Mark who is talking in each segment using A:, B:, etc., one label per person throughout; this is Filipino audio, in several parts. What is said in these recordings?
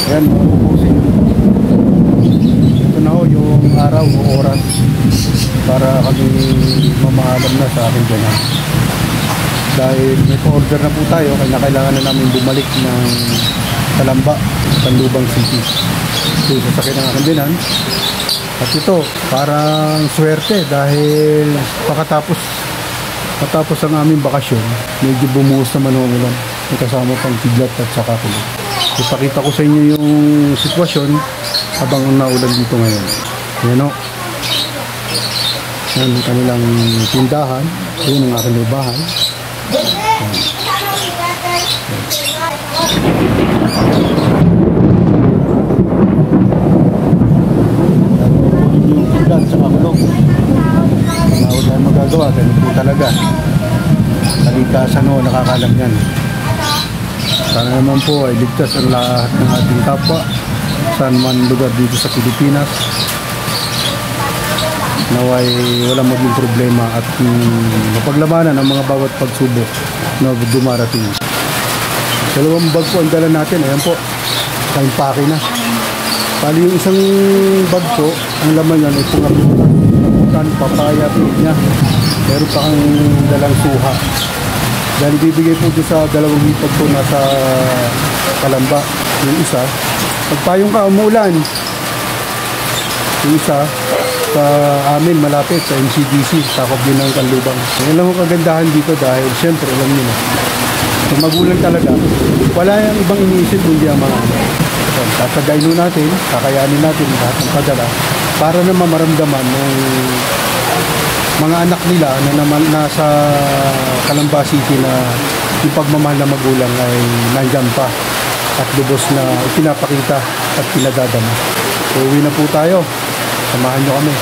A: Ayan, pupusin. Ito na ho yung araw o oras para kami mamaalam na sa aking ganan. Dahil may pa-order na po tayo, kaya kailangan na namin bumalik ng Calamba, Tacloban City. So, sasakyan ng aking ganan. At ito, parang swerte dahil patapos ang aming bakasyon, medyo bumuhos naman ang ulan. May kasama pang kidlat at saka kulot. Ipakita ko sa inyo yung sitwasyon habang naulan dito ngayon. Ayan o. Ayan ang kanilang tindahan. Ayan ang aking libahan. Ayan. Yung kidlat sa kulot. Wala tayong magagawa. Ganun po talaga. Kalikasan o, nakakalam yan. Sana naman po ay ligtas ang lahat ng ating kapwa saan man lugar dito sa Pilipinas. Naway walang maging problema at mapaglabanan ang mga bawat pagsubok na dumarating. Dalawang bag po ang dala natin. Ayan po, pake na. Pali yung isang bag po, ang laman yan ay pungaputan, papaya, pinya. Meron pa ang dalang suha. Dahil bibigay po doon sa dalawang hipag po nasa Calamba. Yung isa, pagpayong ka, umuulan. Yung isa, sa amin malapit sa MCDC, takop din ng Canlubang. Yan lang ang kagandahan dito dahil siyempre, alam nyo na, kung magulang talaga, wala yung ibang iniisip kundi ang mga tatagayin natin, kakayanin natin lahat ng padala para naman maramdaman ng mga anak nila na naman nasa Calamba City na yung pagmamahal na magulang ay nandyan pa at lubos na ipinapakita at pinadadama. So, uwi na po tayo. Samahan nyo kami.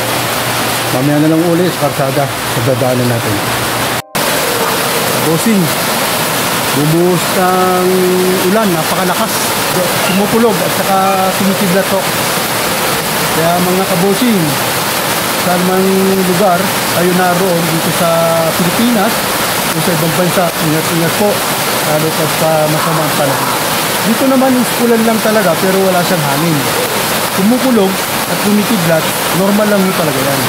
A: Mamaya na lang uli sa karsada sa dadaanan natin. Bossing, bumuhos ng ulan, napakalakas. Sumupulog at saka tumitibla to. Kaya mga kabosing, saan mang lugar kayo naroon dito sa Pilipinas o sa ibang bansa, ingat-ingat po lalo sa masamang panahon. Dito naman ulan lang talaga pero wala siyang hangin. Kumukulog at kumitidlat, normal lang yun talaga yan.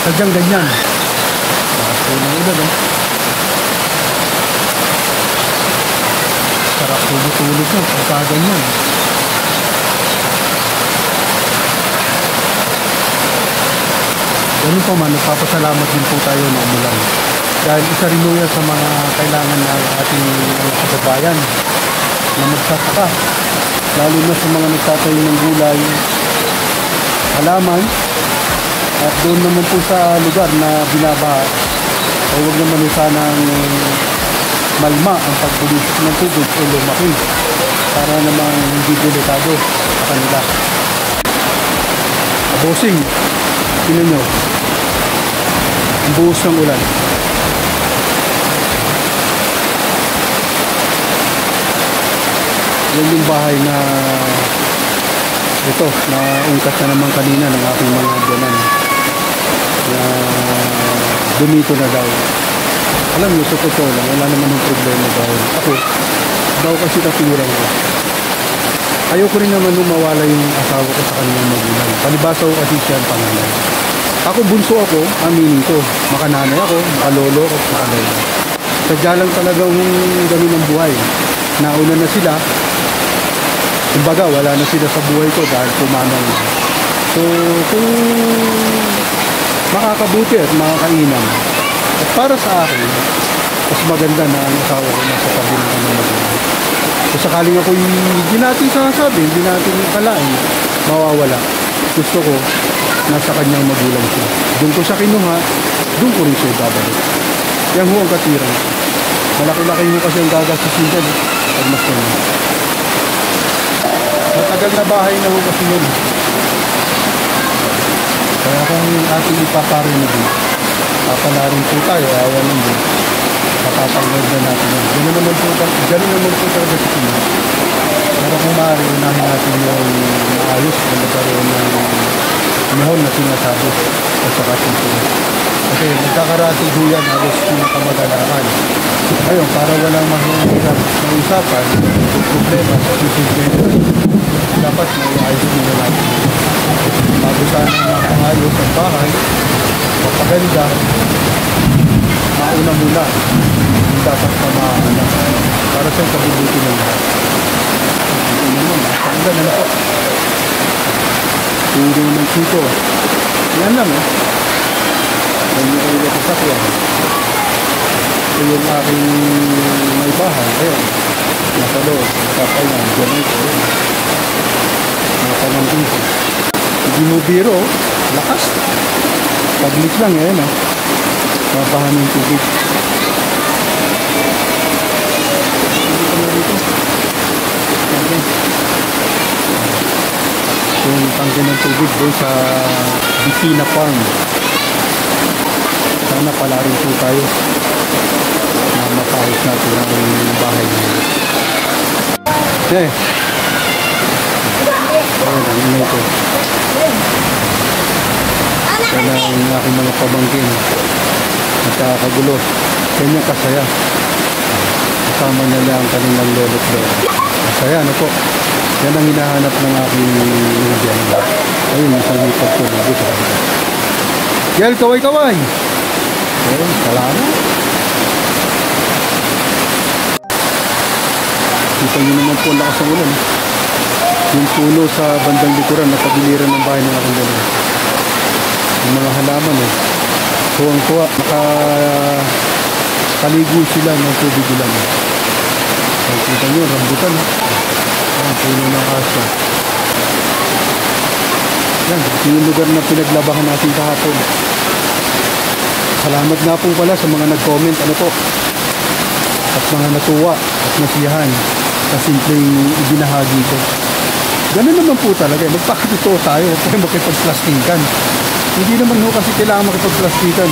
A: Sadyang ganyan. Unang ulan eh. Sarap tulog-tulog na pagka ganyan. Ganun po man, nagpapasalamat din po tayo na umulan. Dahil isa rin yan sa mga kailangan na ating kababayan na magsasaka. Lalo na sa mga nagtatayo ng gulay, halaman, at doon naman po sa lugar na binabaha, o huwag naman sanang malma ang pagbulis ng tubig o lumaki para naman hindi delikado sa kanila. Bossing, tingnan nyo ang buhos ng ulan. Yan yung bahay na ito, na ungkat na naman kanina ng aking mga ganan na dumito na daw. Alam nyo, sa totoo lang, wala naman yung problema dahil ako daw kasi katulad ko. Ayoko rin naman mawala yung asawa ko sa kanyang magulang. Palibasa ko kasi siya ang panganay. Ako bunso ako, aminin ko. Makananay ako, makalolo ako, makalolo. Sadya lang talagang ganun ang buhay. Nauna na sila. Kumbaga, wala na sila sa buhay ko dahil pumanang na. So, kung makakabuti at makakainam, at para sa akin, mas maganda na ang asawa ko nasa tabi ng kanyang magulang. Kung sakaling ako hindi natin sasabi, hindi natin kalain, mawawala. Gusto ko, nasa kanyang magulang siya. Doon ko siya kinuha, doon ko rin siya babalik. Yan ho ang katiran. Malaki-laki ho kasi ang gagastusin dyan. Pag mas kanya. Matagal na bahay na ho kasi yun. Kaya kung ating ipaparinig, papalarin po tayo, awan ng din. Papapagod na natin yun. Ganun naman po talaga sa Pilipinas. Pero kung maaari unahin natin yung maayos na nagkaroon ng panahon na sinasabi at saka sintunan. Kasi nagkakarating ho yan halos pinakamagalakan. Ngayon, para walang mahirap na usapan, yung problema sa susunod dapat maiayos nila natin. Bago sana mapangayos ang bahay, mapaganda, mauna muna yung dapat pamahalan para sa kabubuti ng lahat. Ito naman, paganda na po. Puro ng sito. Yan lang Kung yung kayo sa sakyan. Ito yung aking may bahay. Ayun. Nasa loob. Kapay na. Diyan ito. Nakapanampin ko. Hindi mo biro. Lakas. Paglit lang yan Mapahan ng tubig. Hindi ko na dito. Okay. Yung tangke ng tubig doon sa Bikina Farm. Sana pala rin po tayo na mapahos natin ang bahay niya. Okay. Ayan, ang ingay ko. Sana ang aking mga pabangkin nagkakagulo. Kanya kasaya. Kasama nila ang kanilang lolo't lolo. Masaya, po. Yan ang hinahanap ng aking Indian. Ayun, isang ipagtulog. Yel, kaway-kaway! Ayun, salamat. Kita nyo naman po ang lakas ng ulan. Yung puno sa bandang likuran na pagiliran ng bahay ng aking dalawa. Yung mga halaman Tuwang-tuwa. Nakaligo sila ng tubig ulan. Kita nyo, rambutan ang puno ng aso. Yan, ito yung lugar na pinaglabahan natin kahapon. Salamat nga po pala sa mga nag-comment at mga natuwa at nasiyahan sa simpleng ibinahagi ko. Ganun naman po talaga. Magpakatotoo tayo. Huwag tayo makipagplastikan. Hindi naman kasi kailangan makipagplastikan.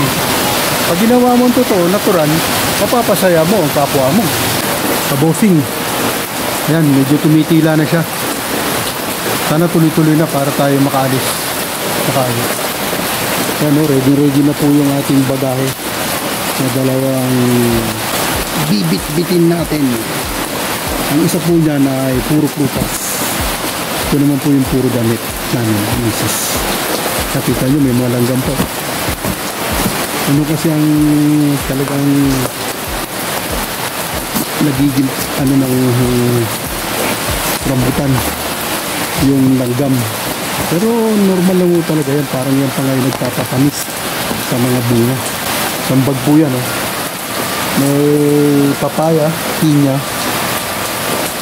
A: Pag ginawa mo ang totoo, natural, mapapasaya mo ang kapwa mo. Kabosing. Ayan, medyo tumitila na siya. Sana tuloy-tuloy na para tayo makaalis. Ayan ready na po yung ating bagahe na dalawang bibit-bitin natin. Ang isa po niya na ay puro prutas. Ito naman po yung puro damit namin, misis. Nakita nyo, may mga langgam po. Ano kasi ang talagang nagiging ng rambutan yung langgam, pero normal lang talaga yan. Parang yan pa ngayon nagtatamis sa mga bunga. Sambag po yan may papaya, pinya,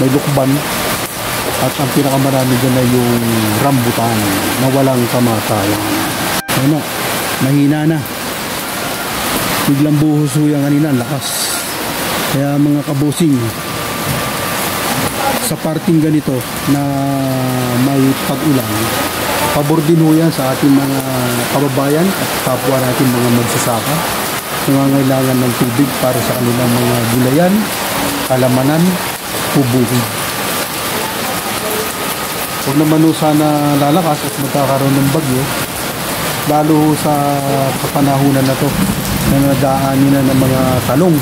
A: may lukban, at ang pinakamarami dyan ay yung rambutan na walang kamatayan. Mahina na, biglang buhos yan kanina, lakas. Kaya mga kabosing, sa parting ganito na may pag-ulan, pabor din ho yan sa ating mga kababayan at kapwa natin mga magsasaka. Nangangailangan ng tubig para sa kanilang mga gulayan, kalamanan, bubukid. Huwag naman sana lalakas at magkakaroon ng bagyo, lalo sa kapanahunan na to na nadaanin na ng mga talong.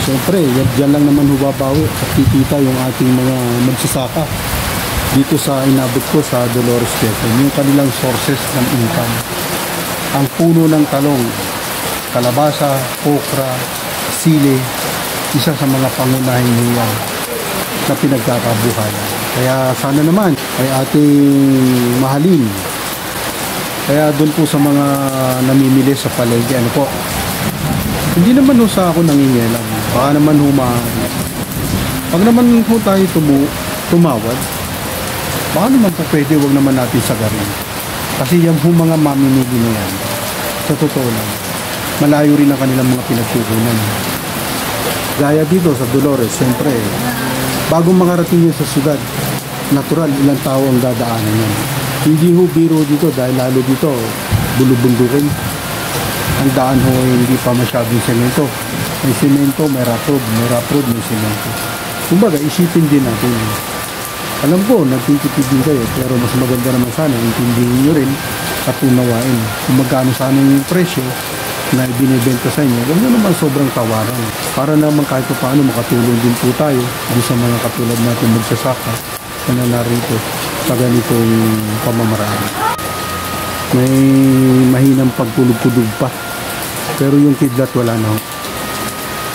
A: Siyempre, yan lang naman hubabawi at kikita yung ating mga magsasaka dito sa inabot ko sa Dolores Quezon, yung kanilang sources ng income. Ang puno ng talong, kalabasa, okra, sili, isa sa mga pangunahing niyan na pinagkakabuhayan. Kaya sana naman ay ating mahalin. Kaya doon po sa mga namimili sa palengke, hindi naman sa ako nangingialam. Baka naman pag naman po tayo tumawad, baka naman po pwede, wag naman natin sagarin. Kasi yan po mga mamimili na yan, sa totoo lang, malayo rin ang kanilang mga pinagkukunan. Gaya dito sa Dolores, siyempre, bago makarating yan sa syudad, natural, ilang tao ang dadaanan yan. Hindi ho biro dito dahil lalo dito, bulubundukin. Ang daan ho hindi pa masyadong semento. May semento, may rough road, may semento. Kumbaga, isipin din natin. Alam ko, nagtitipid din kayo, pero mas maganda naman sana, intindihin nyo rin at unawain. Kung magkano sana yung presyo na binibenta sa inyo, huwag nyo naman sobrang tawaran. Para naman kahit paano makatulong din po tayo di sa mga katulad natin magsasaka na narito sa ganitong pamamaraan. May mahinang pagkulog-kulog pa. Pero yung kidlat wala na ho.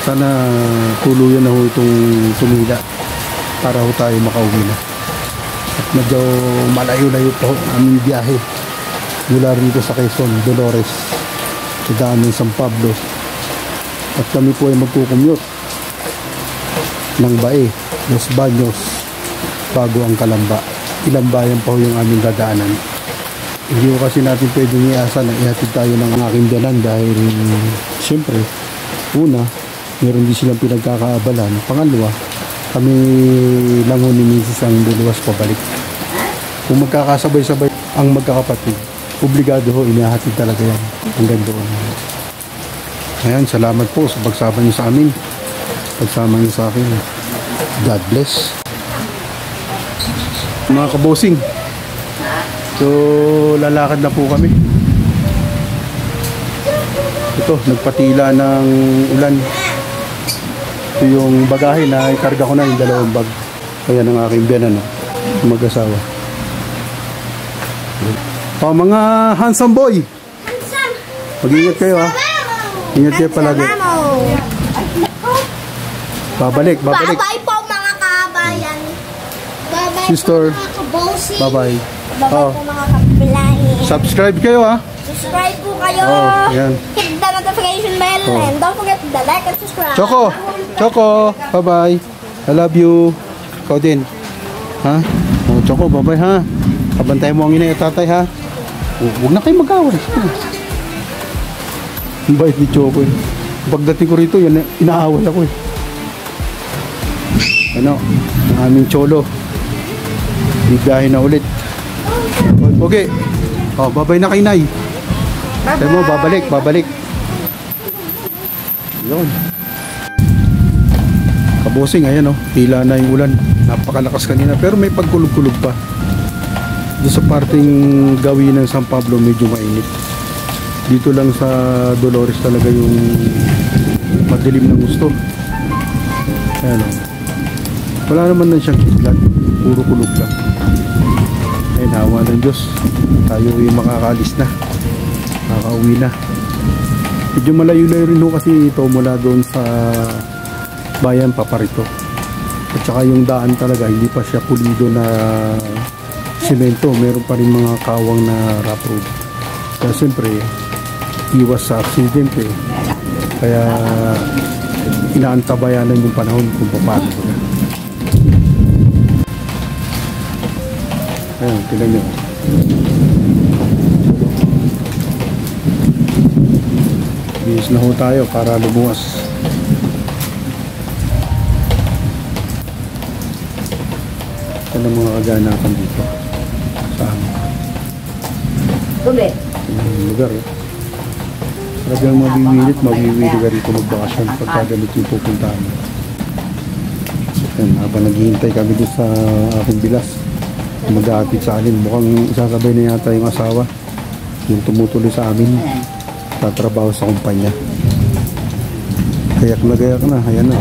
A: Sana tuluyan na ho itong tumila para ho tayo makauwi na. At medyo malayo-layo po aming biyahe mula rito sa Quezon, Dolores, sa daan ng San Pablo. At kami po ay magkukumute ng Bae, Los Baños, bago ang Calamba. Ilang bayan pa ho yung aming dadaanan. Hindi ko kasi natin pwedeng iasa na ihatid tayo ng aking biyanan dahil siyempre, una, meron din silang pinagkakaabalan. Pangalawa, kami lang ho ni Mrs. ang luluwas pabalik. Kung magkakasabay-sabay ang magkakapatid, obligado ho, inihahatid talaga yan hanggang doon. Ayan, salamat po sa pagsama niyo sa amin. Pagsama niyo sa akin. God bless. Mga kabosing, so lalakad na po kami. Ito, nagpatila ng ulan. Ito yung bagahe na ikarga ko na yung dalawang bag. Ayan ang aking biyanan, mag-asawa. O mga handsome boy, mag-ingat kayo ha. Ingat kayo palagi. Babalik.
B: Bye-bye po mga kabayan. Bye-bye
A: Sister.
B: po mga kabosing.
A: Bye-bye.
B: Bye-bye po mga kabilahin.
A: Subscribe kayo ha.
B: Subscribe po kayo.
A: Yan.
B: Hit the notification bell and don't forget to like and subscribe.
A: Choco, bye-bye. I love you. Ikaw din. Ha? Choco, bye-bye ha. Kabantayan mo ang ina at tatay ha. Huwag na kayo mag-away. Ang bait ni Choco eh. Pagdating ko rito, yan, inaaway ako eh. Ano, ang aming cholo. Bigahin na ulit. Okay. Oh, bye-bye na kay Nay. Sabi mo, babalik. Yun. Kabosing, ayan oh. Tila na yung ulan. Napakalakas kanina. Pero may pagkulog-kulog pa. Doon sa parting gawin ng San Pablo, medyo mainit. Dito lang sa Dolores talaga yung madilim na gusto. Ayan oh. Wala naman na siyang kidlat. Puro kulog lang. Ay, nawa ng Diyos. Tayo yung makakaalis na. Makakauwi na. Medyo malayo-layo rin ho kasi ito mula doon sa bayan paparito. At saka yung daan talaga, hindi pa siya pulido na semento. Meron pa rin mga kawang na rough road. Kaya siyempre, iwas sa aksidente. Kaya inaantabayanan yung panahon kung paano. Ayan, tingnan nyo. Bihis na ho tayo para lumuwas. Ito ang mga kaganapan dito. Sa amin. Yung lugar eh. Talagang mabiwili ka rito magbakasyon pagka ganito yung pupuntahan mo. Ayan, habang naghihintay kami dito sa aking bilas. Mag-aatid sa amin. Mukhang isasabay na yata yung asawa yung tumutuloy sa amin tatrabaho sa kumpanya. Gayak na, ayan na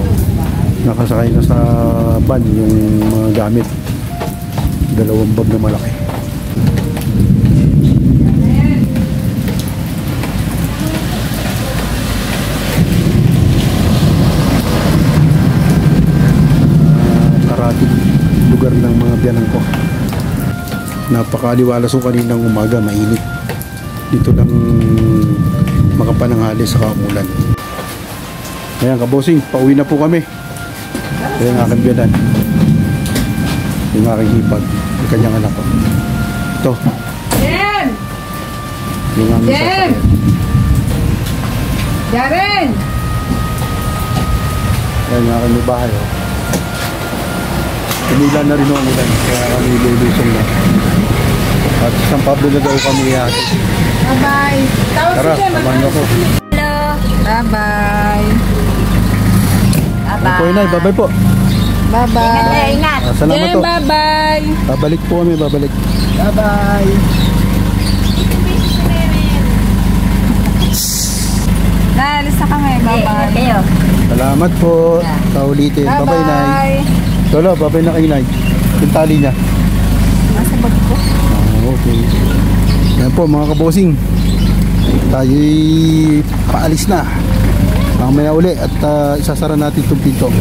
A: nakasakay na sa van yung mga gamit, 2 bag na malaki. Karating lugar ng mga biyanan ko. Napakaliwalas ko kaninang umaga, mainit. Dito lang makapananghali sa kamulan. Ayan kabosing, pauwi na po kami. Ayan ang aking biyanan. Yung aking hipag, yung kanyang anak ko. Ito.
C: Jen!
A: Yung aming sasakyan.
C: Jaren!
A: Ayan yung aking bahay. Oh. Tumila na rin ang ulan, kaya kami lulusong na. At sa San Pablo na daw kami ihatid.
C: Bye-bye!
A: Tara, samahan niyo ako.
C: Bye-bye!
A: Bye-bye. Bye-bye po.
C: Bye-bye.
B: Ingat.
A: Salamat
C: Jen,
A: po.
C: bye-bye.
A: Babalik po kami, babalik.
C: Bye-bye. Alis na kami. Bye-bye.
B: Kayo.
A: Salamat po. Kaulitin. Bye-bye, Nay.
C: Bye-bye.
A: Lolo, bye-bye na kay Nay. Yung tali niya.
C: Nasa bag ko.
A: Okay. Yan po mga kabosing. Tayo'y paalis na. Mamaya uli at isasara natin itong pinto.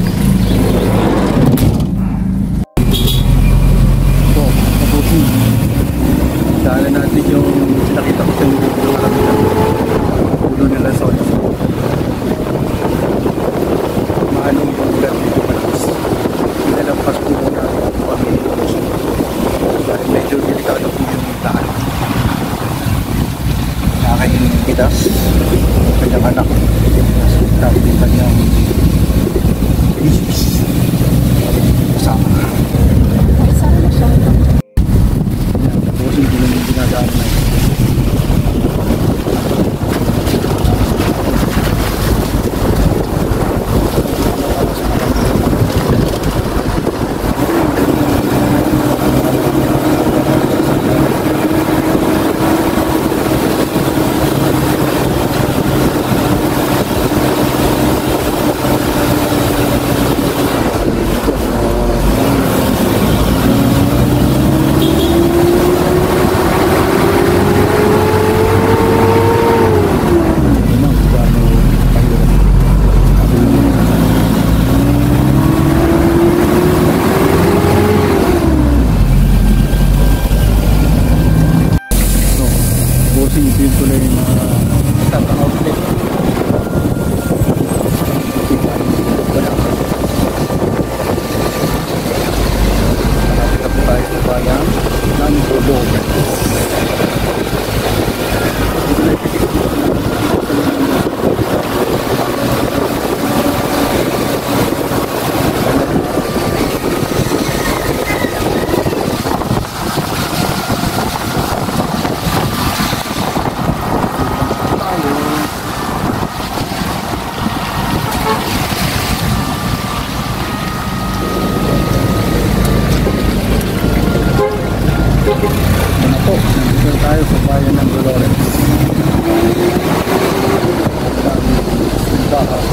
A: Ito, kabosing. Daanan natin yung nakita ko sa yung karamihan. Pulo nila sa oras. Maanong yung ulan dito malakas. Pinalampas po muna kami kabosing. Dahil medyo delikado po yung daan. Nakakainin kita kanyang anak grabe din kanyang business kasama tapos hindi lang yung dinadaan na ito yung tuloy yung mga outlet. Malapit na po tayo sa bayang Nandobo. Nandito tayo sa bayan ng Dolores. Simbahan.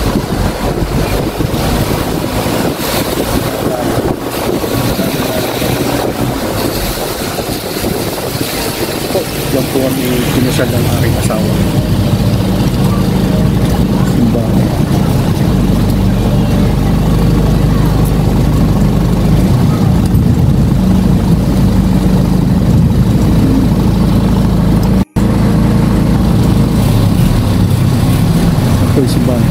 A: Diyan po kami pinasal ng aking asawa. Simbahan. Ito yung simbahan.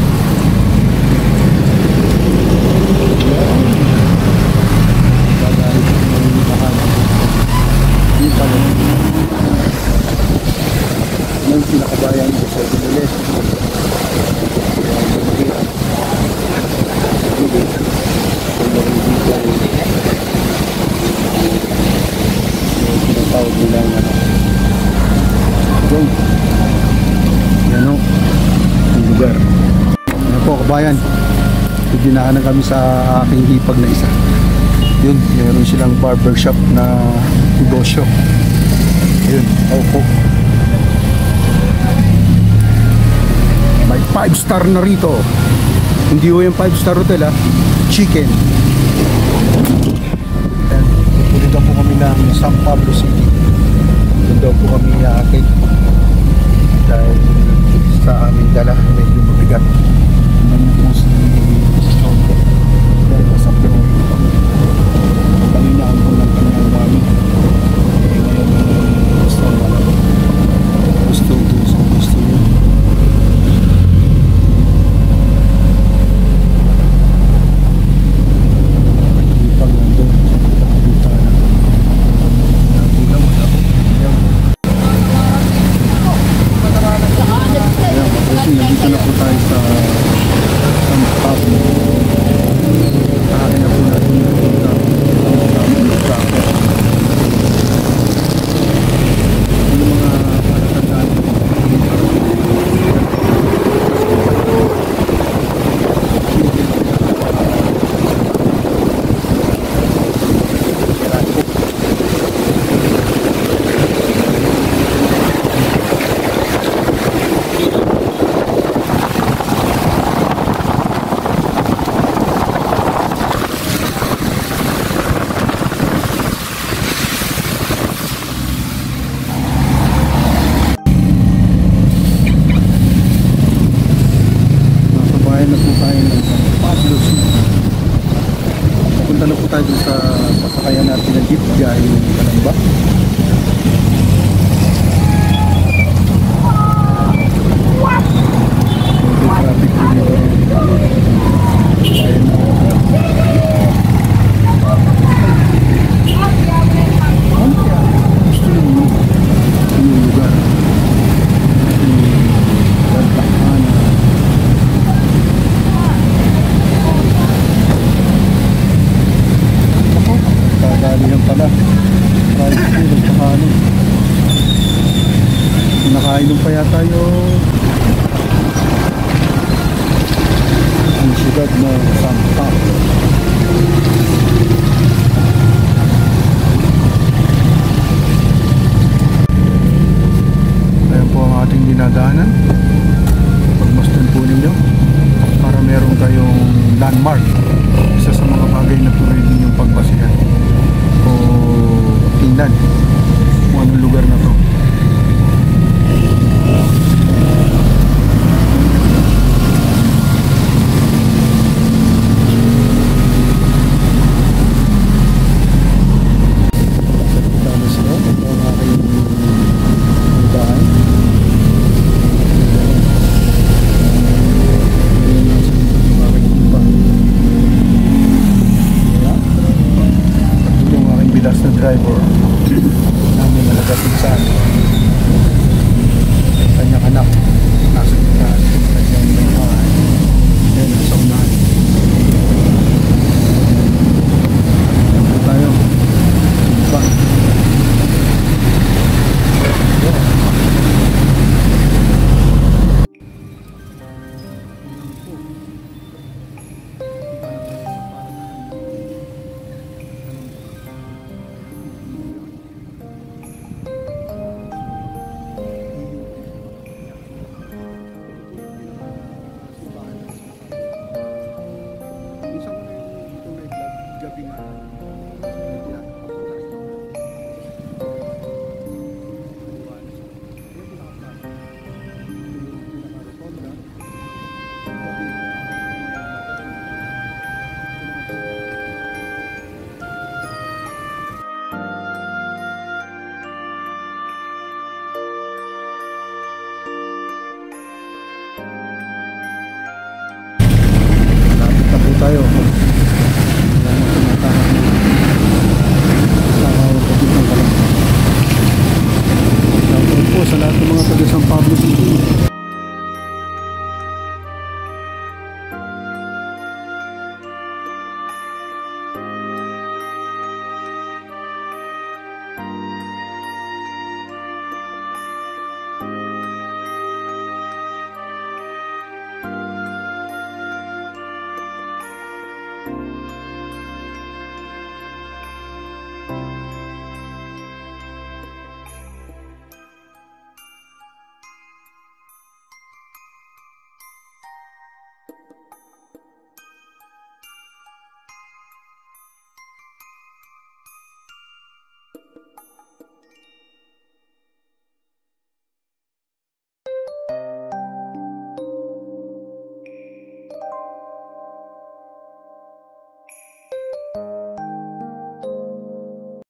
A: Yung pinakabayan ko sa Dumoles. Pinatawag nila na doon. Yan o. Yung lugar. Yan po kabayan. Dinaanan kami sa aking hipag na isa. Yun, meron silang barbershop na negosyo. Yun, opo. May 5-star na rito. Hindi ho yung 5-star hotel ha. Chicken. And tuloy daw po kami ng San Pablo City. Doon daw po kami aakit. Dahil sa aming dala medyo mabigat. Naman po si Chonto. Dahil sa Peru. Paninaan po ng kanyang mami. Gusto niya. Pag nandun, punta na. Nagulang mo na po. Ayan, nandito na po tayo sa natin na jeep gaya ng Kalamba. Medyo traffic po dito. Ayun na. Ano kaya? Gusto yung lugar. Dalihan pala. Rice food at saka ano. Nakainom pa yata yung ang siyudad na Santa. Ayan po ang ating dinadaanan. Pagmasdan po ninyo para meron kayong landmark. Isa sa mga bagay na tuloy ninyong pagbasihan o tingnan kung anong lugar na to. Tapos ito ang aking bahay. Bilas na driver namin nalagatid sa amin. Kanyang anak nasa gitnaan.